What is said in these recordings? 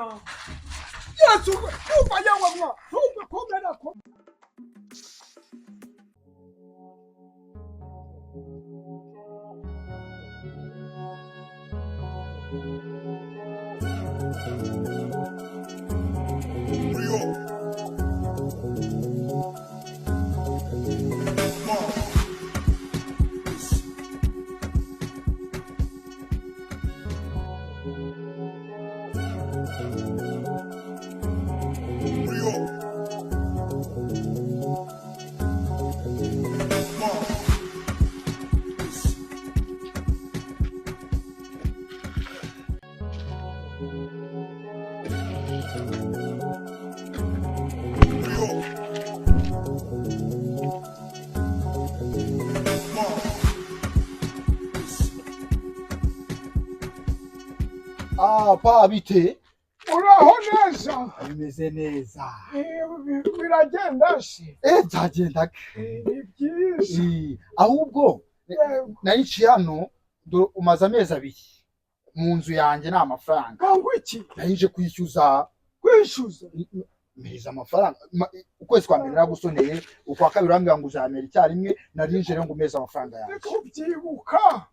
komera Yesu ufanya wamwa komera pa bite uraho neza bimeze neza biragenda se byagenda ni byiza ahubwo nari hano umaze amezi abiri mu nzu yanjye nta mafaranga kangwa iki nari kwishyuza mpereza amafaranga ukwezi kwa mbere naragusoneye ukwa kabiri urambwira ngo uzamera icyarimwe nari rero ngo umeze amafaranga yanjye kubyibuka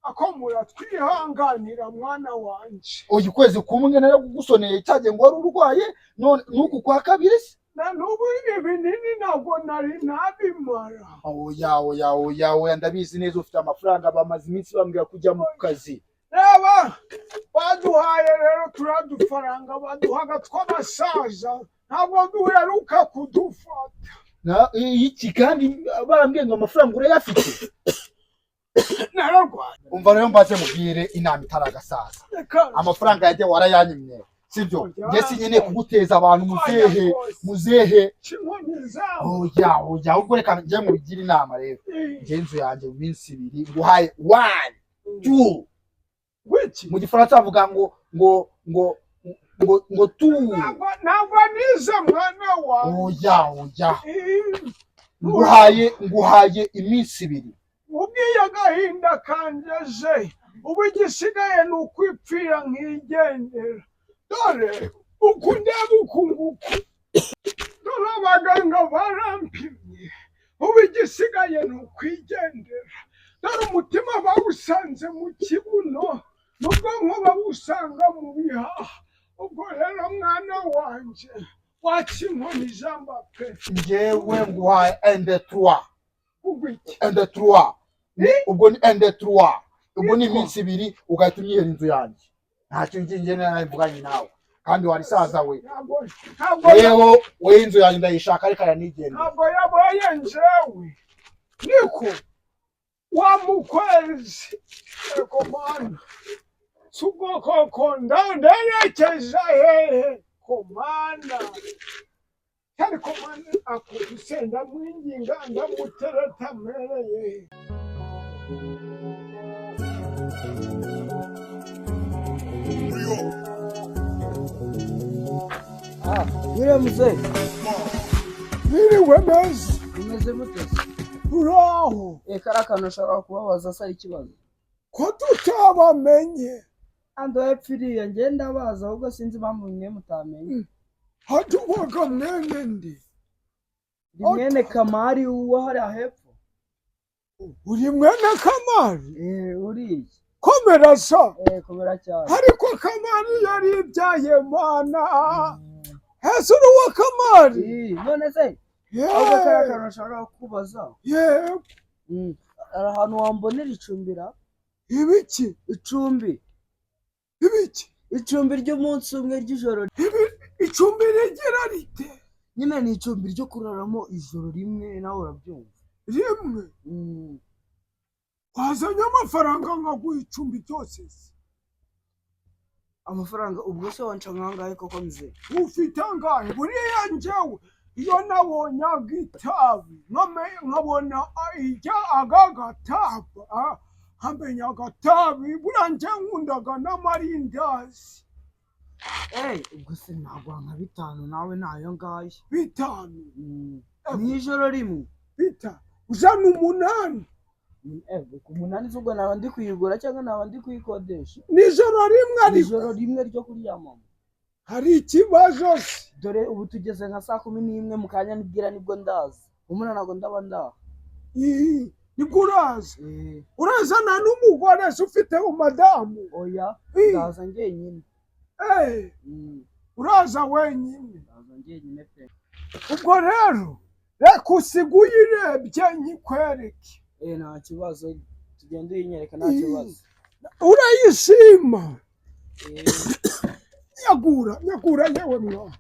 ako muratwihanganira mwana wanje uyu kwezi kumwe naragusoneye cyagiye ngo wari urwaye none nuku kwa kabiri se na nubu ibinini ntabwo nari nabimara oya ndabizi neza ufite amafaranga bamaze iminsi bambwira kujya mu kazi reba baduhaye rero turadufaranga baduhaga tw'abasaza ntabwo duheruka kudufata iki kandi barambwiye ngo amafaranga urayafite nararwaye umva rero mbaze mubwire inama itaragasaza amafaranga yagiye warayanyimye sibyo ngese nyene kuguteza abantu muzehe oya ubwo reka ngiye mu bigira inama rero ngenzo yanjye mu minsi ibiri nguhaye 1 2 wiki mu gifaransa bavuga ngo tu ntabwo nize mwana wawe oya nguhaye iminsi ibiri ubwiye agahinda kanjeje ubu igisigaye ni ukwipfira nkigendera dore uku ndeba ukunguku dore abaganga barampimye ubu igisigaye ni ukwigendera dore umutima bawusanze mu kibuno n'ubwonko bawusanga mu bihaha ubwo rero mwana wanje wakinkoni ijambo pe njyewe nguhaye 1 2 3 ubwo ni 1 ubwo ni iminsi ibiri ugahita unyihera inzu yanjye ntacyo ngiye navuganye nawe kandi wari saza we yewe we inzu yanjye ndayishaka ariko aranigenda ntabwo yabaye njyewe niko wa mukwezi komana subwoko ndanderekeza hehe komana kandi komana akudusenda mwinginga ndamutereta mpereye Mwiriwe mzee. Mwiriwe neza. Umeze mutese? Uraho. Kariya kantu ushobora kubabaza se ari ikibazo? Ko tutabamenye. Ando yapfiriye njye ndabaza ahubwo sinzi impamvu mwe mutamenye. Hatuvuga mwene ndi. Ndi mwene Kamari uwo hariya hepfo. Uri mwene Kamari? Uriye. Komera sa. Komera cyane. Ariko Kamari yari ibyaye mana. Hese uri uwa Kamari? None se? Ahubwo kariya kantu ushobora kubaza? Yego. Hari ahantu wambonera icumbira? Ibiki? Icumbi. Ibiki? Icumbi ry'umunsi umwe ry'ijoro. Icumbi rigira rite? Nyine ni icumbi ryo kuraramo ijoro rimwe nawe urabyumva. Rimwe? Wazanye amafaranga nkaguha icumbi cyose se? Amafaranga ubwo se wanca nkangahe koko mzee? Ufite angahe? Buriya njyewe iyo nabonye agitabi nkabona ijya agagatabi nkamenya agatabi buriya njye nkundaga n'amarindazi. Ubwo se nagwa nka 5 nawe nayo ngaye. 5? Nijoro rimwe. 5? Ujana 8? Ku 8 z'ubwo naba ndi kuyigura cyangwa naba ndi kuyikodesha? Nijoro rimwe ariko. Nijoro rimwe ryo kuryamamo. hari ikibazo se. dore ubu tugeze nka saa 11 mu kanya nibwira nibwo ndaza umuntu ntabwo ndaba ndaha nibwo uraza urazana n'umugore se ufite umadamu oya ndaza njyenyine uraza wenyine ndaza njyenyine pe ubwo rero reka usiga uyirebye nyikwereke nta kibazo tugende uyinyereka nta kibazo urayishima nyagura yewe mwana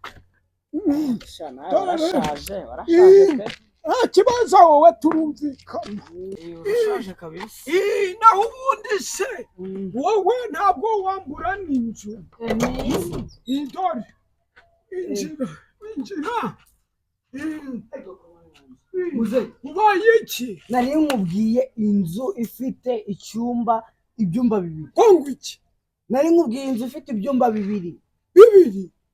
warashaje pe nta kibazo wowe turumvikana urashaje kabisa naho ubundi se wowe ntabwo wambura n'inzu dore injira ubaye iki nari nkubwiye inzu ifite ibyumba bibiri kongo iki nari nkubwiye inzu ifite ibyumba bibiri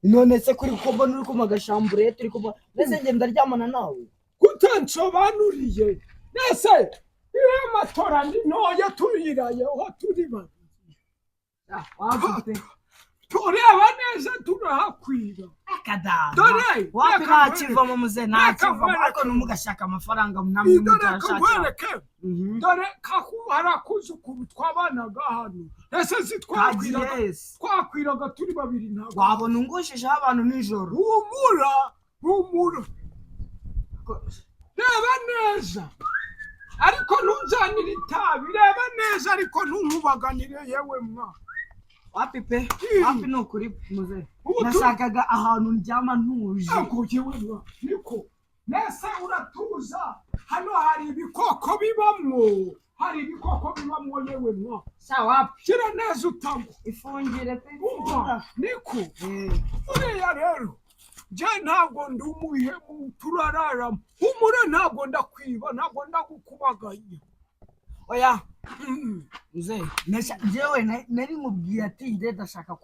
none se kuri kubona uri kuma gashamburete uri kuma mbese njye ndaryamana nawe kutansobanuriye nese iriya matora ni ntoya tuyiraye aho turi babiri tureba neza turahakwira dore wapi ntakivamo muze ntakivamo ariko numugashaka amafaranga namwe mutarashaka dore harakuze ukuntu twabanaga hano ese twakwiraga turi babiri ntabwo wabona ungushijeho abantu nijoro humura reba neza ariko ntuzanire itabi reba neza ariko ntumubaganire yewe mwa wapi pe wapi nukuri muze nashakaga ahantu ndyama ntuje niko nese uratuza hano hari ibikoko bibamwo yewe mwa sawa kira neza utangwa ifungire pe niko uriya rero je ntabwo ndi umuhemu turararamo humura ntabwo ndakwiba ntabwo ndagukubaganya oya muze njyewe nari nkubwiye ati njye ndashaka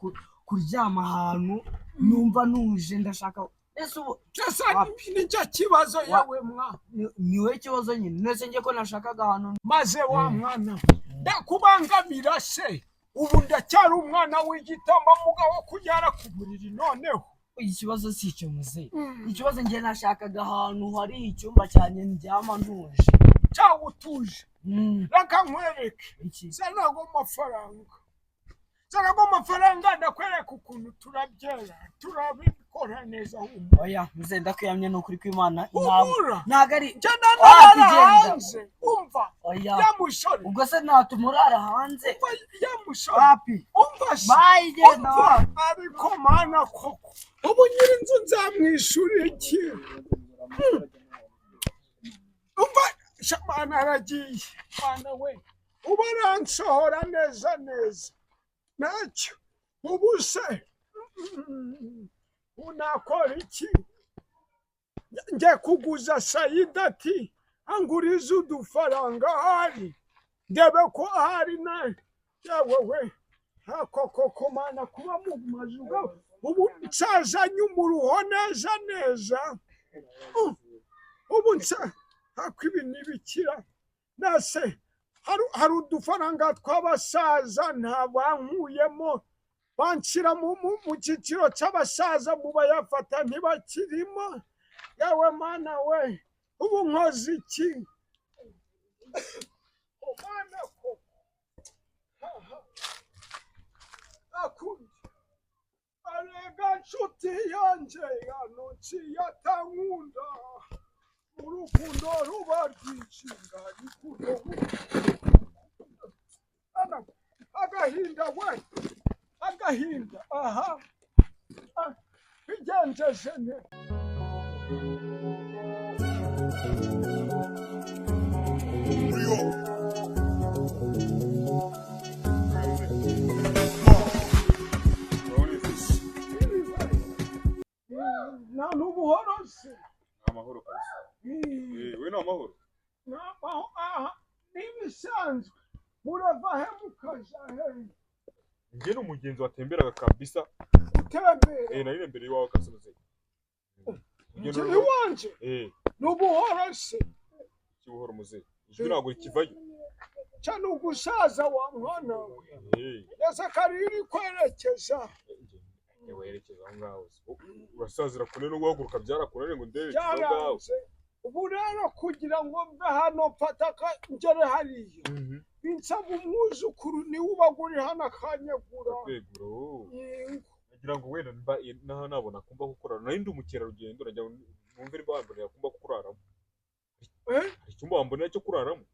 kuryama ahantu numva nuje ndashaka ese ubu nicyo kibazo yewe mwa niwe kibazo nyine nese njye ko nashakaga ahantu maze wa mwana ndakubangamira se ubu ndacyari umwana w'igitamba mugabo kujyara ku buriri noneho ikibazo si icyo muze ikibazo njye nashakaga ahantu hari icyumba cyane ndyama ntuje cyangwa utuje reka nkwereke zanago amafaranga ndakwereka ukuntu turabyera turabikora neza oya muze ndakwiyamye n'ukuri kw'Imana ntabwo ari hanze umva yamushore ubwo se ntatumurara hanze yamushore wapi umva bayigenda ariko mana koko ubu nyirinzu nzamwishyura iki umva shamana aragiye mwana we uba aransohora neza nacyo ubu se unakora iki njye kuguza sayida ati anguriza udufaranga ahari ndebe ko ahari nawe yewe koko mana kuba mu mazu ubu nsazanye umuruho neza ubu hako ibi ntibikira nase hari udufaranga tw'abasaza ntabankuyemo banshyira mu cyiciro cy'abasaza mu bayafata ntibakirimo yawe mana we ubu nkoze iki umwana koko akundi arega nshuti yanjye yanuciye atankunda urukundo ruba rw'inshinga rukundo agahinda we agahinda aha bigenjeje ne nta n'ubuhoro se amahoro kabisa we ni amahoro n'ibisanzwe murava he mukaja he njye ni umugenzi watemberaga kabisa utembera nari imbere y'iwawe kasoze njye iwanje n'ubuhoro se ikibuhoro muze ijwi ntabwo rikivayo cyane ugusaza wa mwana we yasa kariri kwerekeza werekeza aho ngaho urasazira kure no guhaguruka byarakunaniye ngo nderekeza aho ngaho ubu rero kugira ngo mve hano mfata ngere hariya binsaba umwuzukuru niwe uba uri hano akanyagura nagira ngo wenda naho nabona kumva kukurara nari ndi umukerarugendo nagira ngo numve niba wambonera kumva kukuraramo hari icyumba wambonera cyo kuraramo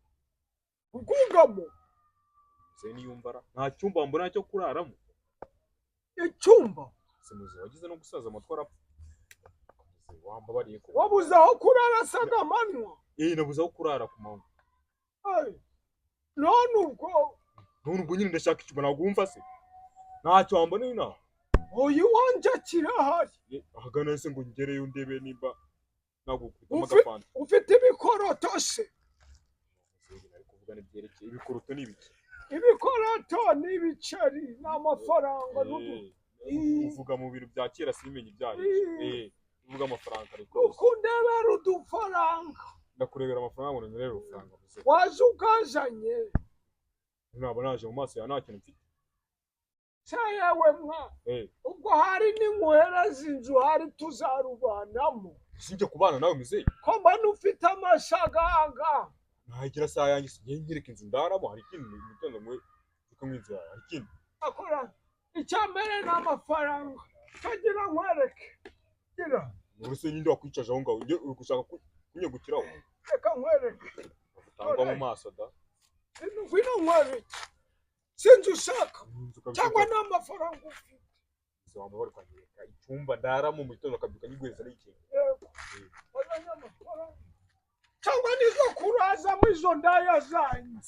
ubwugamo se niyumvara nta cyumba wambonera cyo kuraramo icyumba simuzi wagize no gusaza amatwara wambabariye ko wabuze aho kurara saga amanywa nabuze aho kurara ku manywa none ubwo nyine ndashaka icyumba ntabwo wumva se ntacyo wamboneye inaha oya iwanjye kirahari ahagana se ngo ngereyo ndebe nimba nagukubitamo agapanta ufite ibikoroto se ari kuvuga n'ibyerekeye ibikoroto ni ibiki ibikoroto ni ibiceri ni amafaranga uvuga mu bintu bya kera simenye ibyayo uvuga amafaranga ariko ukundebera udufaranga ndakurebera amafaranga ngo nirere urufaranga waje ukazanye naba naje mu maso ya nta kintu mfite yewe mwa ubwo hari n'inkohereza inzu hari tuzarubanamo sinjye kubana nawe mizeye ko mbona ufite amashagaga ntagira saa yanjye sinjye nyereka inzu ndaramo hari ikindi mutondo mwe uko mwinzu yawe hari ikindi akora icya mbere ni amafaranga kagira nkwereke gira uruse ninde wakwicaje aho ngaho uri gushaka kunyegukiraho reka nkwereke utangwa mu maso da ngwino nkwereke sinzi ushaka cyangwa ni amafaranga ufite wamba bari kwanyereka icyumba ndaramo mu gitondo akabyuka nyigweza n'ikintu cyangwa nizo kurazamo izo ndaya zanyu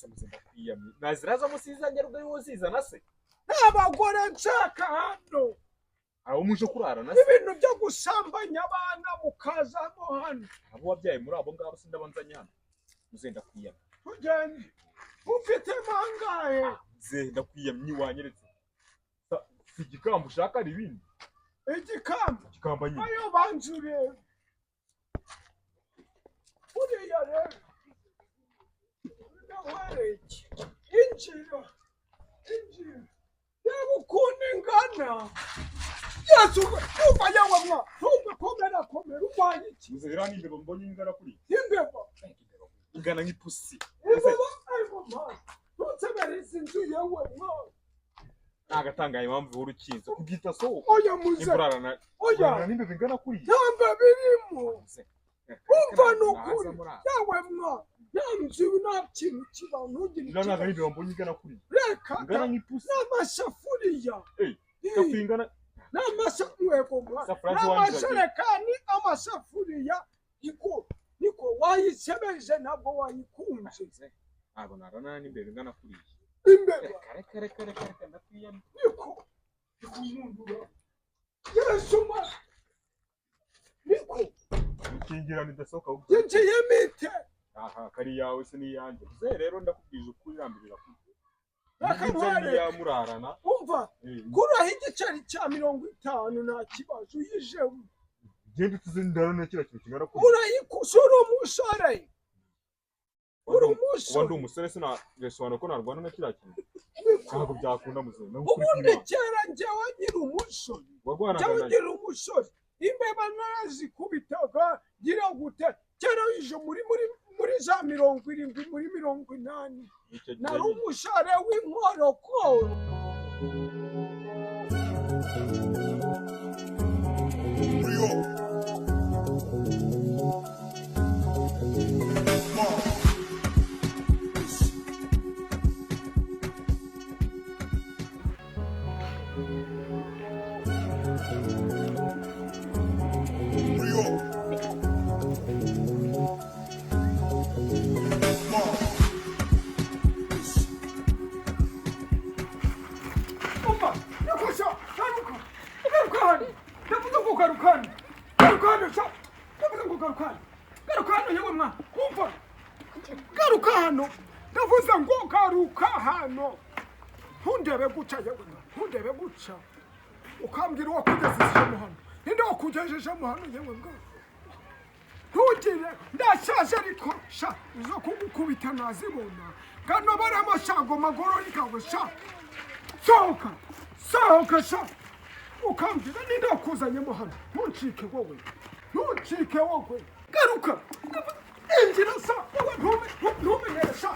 nazirazamo sizanye rwo yo zizana se n'abagore nshaka hano aho muje kurara na se ibintu byo gusambanya abana mukazamo hano abo wabyaye muri abo ngabo sindabanzanya hano muzenda kwiyama tugende ufite mangahe zenda kwiyamye wanyeretse igikamba ushaka ari ibindi igikamba nyine ayo banjure uriya rero ndawareke injira reba ukuntu ingana yesu umva yawe mwa komera urwaye iki muzera n'imbeba mbonye ingana kuri imbeba ingana nk'ipusi ntusebereze inzu yewe mwa nagatangaye impamvu w'urukinzo kubwita so oya muze oya n'imbeba ingana kuri ntabwo birimo umva n'ukuri yawe mwa nzi nta kintu kiba ntugire ikibazo ntabwo ari imbeba mbonye ingana kuri reka ingana nk'ipusi n'amasafuriya kapingana n'amajerekani amasafuriya niko wayisebeje ntabwo wayikunze ntabwo narana n'imbeba ingana kuri imbeba reka ndakwiyama niko umuntu yesu ma niko ukingira nidasohoka yinjiye mite aha kari yawe se niyanjye ze rero ndakubwije ukuri rambirira kuri yamurarana umva guraho igiceri cya 50 nta kibazo uyijemo genda tuzindarana kira kintu kingana kuri urayikusura umusore wandi umusore se na resobanura ko narwana na kira kintu ntabwo byakunda muzima ubundi kera njyewe ngira umusore ngira umusore imbeba narazikubitaga gira gute kera yije muri za 70 muri 80 nari umusore w'inkorokoro garuka hano ndavuze ngo garuka hano ntundebe guca yewe ntundebe guca ukambwira uwo kugezejemo hano ninde wakugejejemo hano yewe mbwa ntugire ndashaje ariko sha izo kugukubita nazibona ngano bari amashago magorori kawe sha sohoka sha ukambwira ninde wakuzanyemo hano ntuncike wowe ntuncike wowe garuka injira sa wowe ntumenyere sa